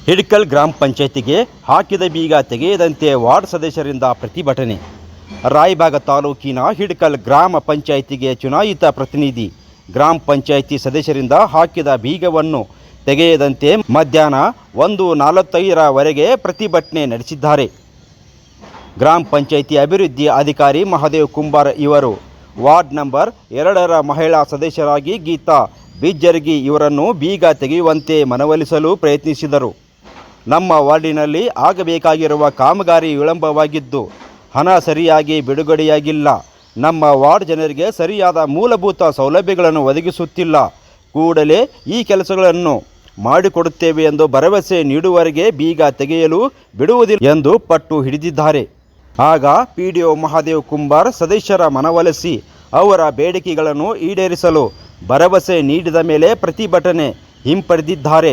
ಹಿಡ್ಕಲ್ ಗ್ರಾಮ ಪಂಚಾಯತಿಗೆ ಹಾಕಿದ ಬೀಗ ತೆಗೆಯದಂತೆ ವಾರ್ಡ್ ಸದಸ್ಯರಿಂದ ಪ್ರತಿಭಟನೆ. ರಾಯಬಾಗ ತಾಲೂಕಿನ ಹಿಡ್ಕಲ್ ಗ್ರಾಮ ಪಂಚಾಯತಿಗೆ ಚುನಾಯಿತ ಪ್ರತಿನಿಧಿ ಗ್ರಾಮ ಪಂಚಾಯತಿ ಸದಸ್ಯರಿಂದ ಹಾಕಿದ ಬೀಗವನ್ನು ತೆಗೆಯದಂತೆ ಮಧ್ಯಾಹ್ನ 1:45 ಪ್ರತಿಭಟನೆ ನಡೆಸಿದ್ದಾರೆ. ಗ್ರಾಮ ಪಂಚಾಯತಿ ಅಭಿವೃದ್ಧಿ ಅಧಿಕಾರಿ ಮಹಾದೇವ್ ಕುಂಬಾರ್ ಇವರು ವಾರ್ಡ್ ನಂಬರ್ 2ರ ಮಹಿಳಾ ಸದಸ್ಯರಾಗಿ ಗೀತಾ ಬಿಜ್ಜರ್ಗಿ ಇವರನ್ನು ಬೀಗ ತೆಗೆಯುವಂತೆ ಮನವೊಲಿಸಲು ಪ್ರಯತ್ನಿಸಿದರು. ನಮ್ಮ ವಾರ್ಡಿನಲ್ಲಿ ಆಗಬೇಕಾಗಿರುವ ಕಾಮಗಾರಿ ವಿಳಂಬವಾಗಿದ್ದು ಹಣ ಸರಿಯಾಗಿ ಬಿಡುಗಡೆಯಾಗಿಲ್ಲ. ನಮ್ಮ ವಾರ್ಡ್ ಜನರಿಗೆ ಸರಿಯಾದ ಮೂಲಭೂತ ಸೌಲಭ್ಯಗಳನ್ನು ಒದಗಿಸುತ್ತಿಲ್ಲ. ಕೂಡಲೇ ಈ ಕೆಲಸಗಳನ್ನು ಮಾಡಿಕೊಡುತ್ತೇವೆ ಎಂದು ಭರವಸೆ ನೀಡುವವರೆಗೆ ಬೀಗ ತೆಗೆಯಲು ಬಿಡುವುದಿಲ್ಲ ಎಂದು ಪಟ್ಟು ಹಿಡಿದಿದ್ದಾರೆ. ಆಗ ಪಿಡಿಒ ಮಹಾದೇವ್ ಕುಂಬಾರ್ ಸದಸ್ಯರ ಮನವೊಲಿಸಿ ಅವರ ಬೇಡಿಕೆಗಳನ್ನು ಈಡೇರಿಸಲು ಭರವಸೆ ನೀಡಿದ ಮೇಲೆ ಪ್ರತಿಭಟನೆ ಹಿಂಪಡೆದಿದ್ದಾರೆ.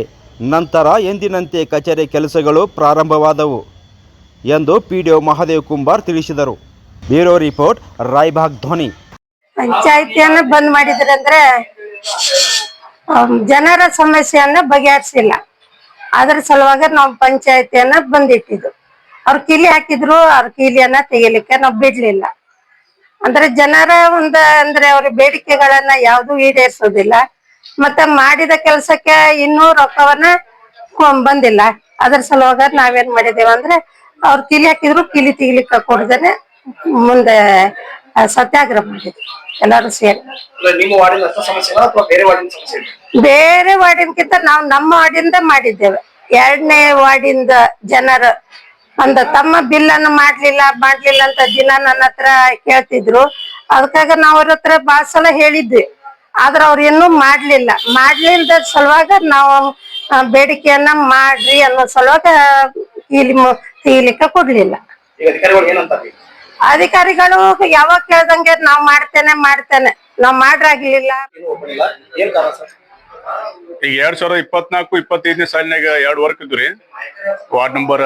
ನಂತರ ಎಂದಿನಂತೆ ಕಚೇರಿ ಕೆಲಸಗಳು ಪ್ರಾರಂಭವಾದವು ಎಂದು ಪಿಡಿಒ ಮಹಾದೇವ್ ಕುಂಬಾರ್ ತಿಳಿಸಿದರು. ಬ್ಯೂರೋ ರಿಪೋರ್ಟ್, ರಾಯಬಾಗ್ ಧ್ವನಿ. ಪಂಚಾಯತಿಯನ್ನು ಬಂದ್ ಮಾಡಿದ್ರಂದ್ರೆ ಜನರ ಸಮಸ್ಯೆಯನ್ನ ಬಗೆಹರಿಸಿಲ್ಲ. ಅದ್ರ ಸಲುವಾಗಿ ನಾವು ಪಂಚಾಯತಿಯನ್ನ ಬಂದಿಟ್ಟಿದ್ದು. ಅವ್ರು ಕೀಲಿ ಹಾಕಿದ್ರು, ಅವ್ರ ಕೀಲಿಯನ್ನ ತೆಗಿಲಿಕ್ಕೆ ನಾವು ಬಿಡ್ಲಿಲ್ಲ. ಅಂದ್ರೆ ಜನರ ಅಂದ್ರೆ ಅವ್ರ ಬೇಡಿಕೆಗಳನ್ನ ಯಾವ್ದು ಈಡೇರಿಸೋದಿಲ್ಲ. ಮತ್ತೆ ಮಾಡಿದ ಕೆಲಸಕ್ಕೆ ಇನ್ನೂ ರೊಕ್ಕವನ್ನ ಬಂದಿಲ್ಲ. ಅದ್ರ ಸಲುವಾಗ ನಾವೇನ್ ಮಾಡಿದೇವ ಅಂದ್ರೆ ಅವ್ರು ಕೀಲಿ ಹಾಕಿದ್ರು ಕೀಲಿ ತೆಗಿಲಿಕ್ಕೆ ಕೊಡದೇನೆ ಮುಂದೆ ಸತ್ಯಾಗ್ರಹ ಮಾಡಿದ್ವಿ ಎಲ್ಲಾರು ಸೇರಿ. ಬೇರೆ ವಾರ್ಡಿನ್ಕಿಂತ ನಾವು ನಮ್ಮ ವಾರ್ಡಿಂದ ಮಾಡಿದ್ದೇವೆ. 2ನೇ ವಾರ್ಡಿಂದ ಜನರು ತಮ್ಮ ಬಿಲ್ ಅನ್ನು ಮಾಡ್ಲಿಲ್ಲ ಅಂತ ದಿನ ನನ್ನ ಹತ್ರ ಕೇಳ್ತಿದ್ರು. ಅದಕ್ಕಾಗ ನಾವ್ ಅವ್ರ ಹತ್ರ ಬಾಳ ಸಲ ಹೇಳಿದ್ವಿ. ಆದ್ರ ಅವ್ರ ಇನ್ನೂ ಮಾಡ್ಲಿಲ್ದ ಸಲುವಾಗ ನಾವು ಬೇಡಿಕೆಯನ್ನ ಮಾಡ್ರಿ ಅನ್ನೋ ಸಲುವಾಗ ತೆಗಿಲಿಕ್ಕೆ ಕೊಡ್ಲಿಲ್ಲ. ಅಧಿಕಾರಿಗಳು ಯಾವಾಗ ಕೇಳ್ದಂಗೆ ನಾವ್ ಮಾಡ್ತೇನೆ ನಾವ್ ಮಾಡ್ರಾಗ್ಲಿಲ್ಲ. ಈಗ 2024-25ನೇ ಸಾಲಿನಾಗ 2 ವರ್ಕ್ ಇದ್ರಿ ವಾರ್ಡ್ ನಂಬರ್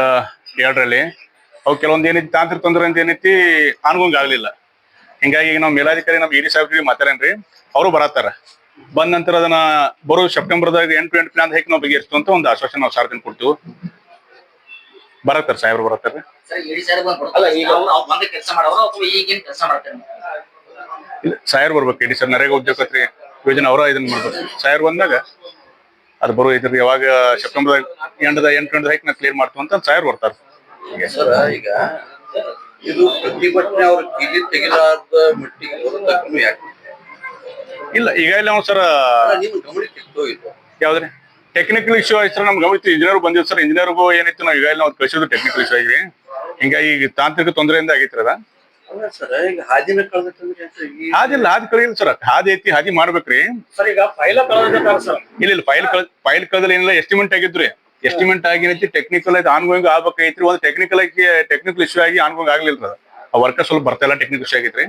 2ರಲ್ಲಿ. ಅವು ಕೆಲವೊಂದು ಏನೈತಿ ತಾಂತ್ರಿಕ ತೊಂದರೆ ಅಂತ ಏನೈತಿ ಅನುಗುಂಗ ಆಗ್ಲಿಲ್ಲ. ಹಿಂಗಾಗಿ ಈಗ ನಾವು ಮೇಲಾಧಿಕಾರಿ ನಮ್ಮ ಇಡಿ ಸಾಹೇಬ್ರಿಗೆ ಮಾತಾಡೇನ್ರಿ, ಅವರು ಬರತ್ತಾರ. ಬಂದ ನಂತರ ಅದನ್ನ ಬರೋ ಸೆಪ್ಟೆಂಬರ್ದಾಗ 8 ಪ್ಲಾನ್ ಹಾಕಿ ನಾವು ಬಗೆಹರಿಸ್ತು ಅಂತ ಒಂದು ಆಶ್ವಾಸನೆ ನಾವು ಸಾರ್ವಜನಿಕ ಕೊಡ್ತೀವಿ. ಬರತ್ತಾರ ಸಾಹೇಬ್ರು ಬರತ್ತಾರ. ಇಲ್ಲ ಸಾಹೇಬ್ರು ಬರ್ಬೇಕು. ಇಡಿ ಸರ್ ನರೇಗಾ ಉದ್ಯೋಗತ್ರಿ ಯೋಜನೆ ಅವರ ಇದನ್ನ ಮಾಡ್ಬೇಕು. ಸಾಹೇಬ್ರು ಬಂದಾಗ ಅದು ಬರೋ ಇದ್ರಿ ಯಾವಾಗ ಸೆಪ್ಟೆಂಬರ್ 8 ಹಾಕಿ ನಾವು ಕ್ಲಿಯರ್ ಮಾಡ್ತೀವಿ ಅಂತ ಸಾಹೇಬ್ರು ಬರ್ತಾರ. ಈಗ ಇದು ಪ್ರತಿಭಟನೆ ಅವ್ರ ಕಿಲಿ ತೆಗಿಲಾರ್ದ ಮಟ್ಟಿಗೆ ಯಾಕೆ ಇಲ್ಲ ಈಗ ಇಲ್ಲ ಸರ್ ನಿಮ್ಮ ಗಮನಕ್ಕೆ ಹೋಗಿತ್ತು ಯಾವ್ದ್ರಿ ಟೆಕ್ನಿಕಲ್ ಇಶ್ಯೂ ಆಯ್ತು ಸರ್. ನಮ್ಗೆ ಗಮನಿತ್ತು ಇಂಜಿನಿಯರ್ ಬಂದಿದ್ದು ಸರ್. ಇಂಜಿನಿಯರ್ಗೂ ಏನಿತ್ತು ನಾವು ಈಗ ನಾವು ಕಳಿಸೋದು ಟೆಕ್ನಿಕಲ್ ಇಶ್ಯೂ ಆಗಿ. ಹಿಂಗಾಗಿ ಈಗ ತಾಂತ್ರಿಕ ತೊಂದರೆಯಿಂದ ಆಗೈತ್ರಿ ಅದ. ಈಗ ಹಾದಿನ ಹಾದಿಲ್ಲ, ಹಾದಿ ಕಳಿಲ್ಲ ಸರ್. ಹಾದಿ ಐತಿ, ಹಾದಿ ಮಾಡ್ಬೇಕ್ರಿ ಸರ್. ಈಗ ಫೈಲ್ ಕಳೆದ ಸರ್. ಇಲ್ಲ ಫೈಲ್ ಕಳೆದಲ್ಲಿ ಏನಿಲ್ಲ ಎಸ್ಟಿಮೇಟ್ ಆಗಿದ್ರಿ. ಎಸ್ಟಿಮೇಟ್ ಆಗಿನೈತಿ ಟೆಕ್ನಿಕಲ್ ಆಯ್ತು ಆನ್ಗೋಯಿಂಗ್ ಆಗ್ಬೇಕೈತ್ರಿ. ಒಂದು ಟೆಕ್ನಿಕಲ್ ಇಶ್ಯೂ ಆಗಿ ಆನ್ಗೋಯಿಂಗ್ ಆಗ್ಲಿಲ್ಲ. ಆ ವರ್ಕರ್ ಸ್ವಲ್ಪ ಬರ್ತಾ ಇಲ್ಲ, ಟೆಕ್ನಿಕಲ್ ಇಶ್ಯೂ ಆಗೈತ್ರಿ.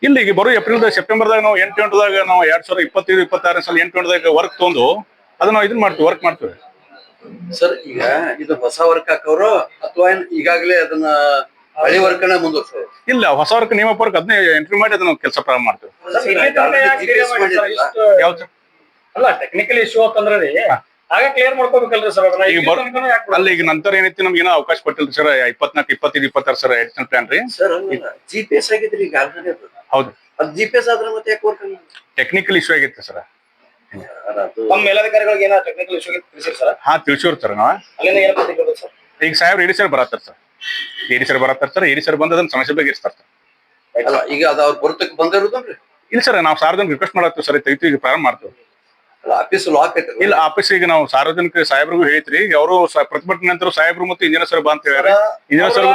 ಇಲ್ಲ ಈಗ ಬರೋ ಸೆಪ್ಟೆಂಬರ್ದಾಗ ನಾವು 8ದಾಗ ನಾವು 2025-26 ಸಾಲ 8ದಾಗ ವರ್ಕ್ ತೊಂದು ಅದನ್ನ ನಾವು ಇದನ್ನ ಮಾಡ್ತೀವಿ, ವರ್ಕ್ ಮಾಡ್ತೀವಿ ಸರ್. ಈಗ ಇದು ಹೊಸ ವರ್ಕ್ ಹಾಕವ್ರು ಅಥವಾ ಈಗಾಗಲೇ ಅದನ್ನ ಹಳಿ ವರ್ಕನ್ನ ಮುಂದುವರ್ಸೋರು? ಇಲ್ಲ, ಹೊಸ ವರ್ಕ್ ನೇಮಕ ವರ್ಕ್ ಅದನ್ನೇ ಎಂಟ್ರಿ ಮಾಡಿ ಅದನ್ನ ಕೆಲಸ ಪ್ರಾರಂಭ ಮಾಡ್ತೀವಿ. ಯಾವ್ದು ಅಲ್ಲ ಟೆಕ್ನಿಕಲ್ ಇಶ್ಯೂ ಅಂತಂದ್ರೆ ಆಗ ಕ್ಲಿಯರ್ ಮಾಡ್ಕೋಬೇಕಲ್ರಿ ಸರ್. ಅಲ್ಲ ಈಗ ನಂತರ ಏನೈತಿ ನಮ್ಗೆ ಏನೋ ಅವಕಾಶ ಕೊಟ್ಟಿಲ್ರಿ ಸರ್. 24-25-26 ಸರ್ ಎಡಿಷನಲ್ ಪ್ಲಾನ್ ರೀ. ಸರ್ GPS ಆಗಿದ್ರಿ ಈಗ ಆಲ್ರೆಡಿ. ಹೌದು, ಅದು GPS ಆದ್ರೆ ಮತ್ತೆ ಯಾಕೆ ವರ್ಕ್ ಟೆಕ್ನಿಕಲ್ ಇಶ್ಯೂ ಆಗಿತ್ತು ಸರ್. ನಮ್ಮ ಮೇಲಾಧಿಕಾರಿಗಳಿಗೆ ಏನೋ ಟೆಕ್ನಿಕಲ್ ಇಶ್ಯೂ ತಿಳಿಸಿರಿ ಸರ್? ಹಾ ತಿಳಿಸಿವ್ರಿ ಸರ್. ನಾವ್ ಅಲ್ಲಿಂದ ಏನು ಪ್ರತಿಕ್ರಿಯೆ ಸರ್? ಈಗ ಸಾಹೇಬ್ರು ಇಡಿ ಸರ್ ಬರತ್ತಾರ ಸರ್. ಇಡಿ ಸರ್ ಬಂದ ಅದನ್ನ ಸಮಸ್ಯೆ ಬಗೆಹರಿಸ್ತಾರ ಸರ್. ಅಲ್ಲ ಈಗ ಅದು ಅವ್ರು ಬರ್ತಕ್ಕೆ ಬಂದಿರೋದನ್ರಿ? ಇಲ್ಲ ಸರ್, ನಾವು ಸಾರ್ವಜನಿಕ ರಿಕ್ವೆಸ್ಟ್ ಮಾಡತ್ತೀವಿ ಸರ್. ತೆಗಿತೀವಿ, ಈಗ ಪ್ರಾರಂಭ ಮಾಡ್ತೀವಿ. ಆಫೀಸ್ ಲಾಕ್ ಐತೆ? ಇಲ್ಲ, ಆಫೀಸ್ ಈಗ ನಾವು ಸಾರ್ವಜನಿಕ ಸಾಹೇಬ್ರಿಗೂ ಹೇಳ್ತೀರಿ. ಅವರು ಪ್ರತಿಭಟನೆ ನಂತರ ಸಾಹೇಬ್ರು ಮತ್ತು ಇಂಜಿನಿಯರ್ ಸರ್ ಬಾ ಅಂತ ಹೇಳ್ಯಾರ. Engineer sir